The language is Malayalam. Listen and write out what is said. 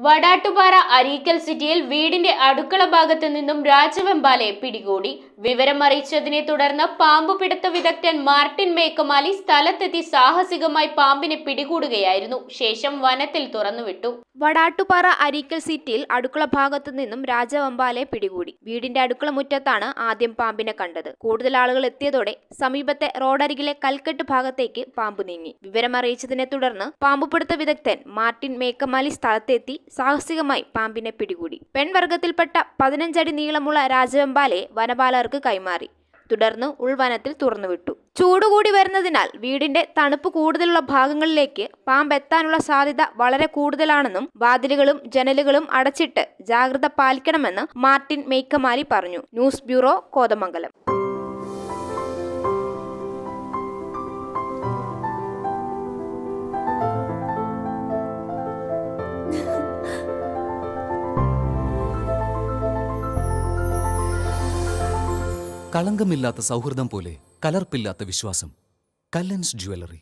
വടാട്ടുപാറ അരീക്കൽ സിറ്റിയിൽ വീടിന്റെ അടുക്കള ഭാഗത്തു നിന്നും രാജവെമ്പാലയെ പിടികൂടി. വിവരം അറിയിച്ചതിനെ തുടർന്ന് പാമ്പുപിടുത്ത വിദഗ്ധൻ മാർട്ടിൻ മേക്കമാലി സ്ഥലത്തെത്തി സാഹസികമായി പാമ്പിനെ പിടികൂടുകയായിരുന്നു. ശേഷം വനത്തിൽ തുറന്നുവിട്ടു. വടാട്ടുപാറ അരീക്കൽ സിറ്റിയിൽ അടുക്കള ഭാഗത്തു നിന്നും രാജവെമ്പാലയെ പിടികൂടി. വീടിന്റെ അടുക്കള മുറ്റത്താണ് ആദ്യം പാമ്പിനെ കണ്ടത്. കൂടുതൽ ആളുകൾ എത്തിയതോടെ സമീപത്തെ റോഡരികിലെ കൽക്കെട്ട് ഭാഗത്തേക്ക് പാമ്പ് നീങ്ങി. വിവരമറിയിച്ചതിനെ തുടർന്ന് പാമ്പുപിടുത്ത വിദഗ്ധൻ മാർട്ടിൻ മേക്കമാലി സ്ഥലത്തെത്തി സാഹസികമായി പാമ്പിനെ പിടികൂടി. പെൺവർഗത്തിൽപ്പെട്ട 15 അടി നീളമുള്ള രാജവെമ്പാലയെ വനപാലകർക്ക് കൈമാറി. തുടർന്ന് ഉൾവനത്തിൽ തുറന്നുവിട്ടു. ചൂടുകൂടി വരുന്നതിനാൽ വീടിന്റെ തണുപ്പ് കൂടുതലുള്ള ഭാഗങ്ങളിലേക്ക് പാമ്പ് എത്താനുള്ള സാധ്യത വളരെ കൂടുതലാണെന്നും വാതിലുകളും ജനലുകളും അടച്ചിട്ട് ജാഗ്രത പാലിക്കണമെന്ന് മാർട്ടിൻ മേക്കമാലി പറഞ്ഞു. News bureau, Kothamangalam. കളങ്കമില്ലാത്ത സൗഹൃദം പോലെ കലർപ്പില്ലാത്ത വിശ്വാസം. കല്ലൻസ് ജ്വല്ലറി.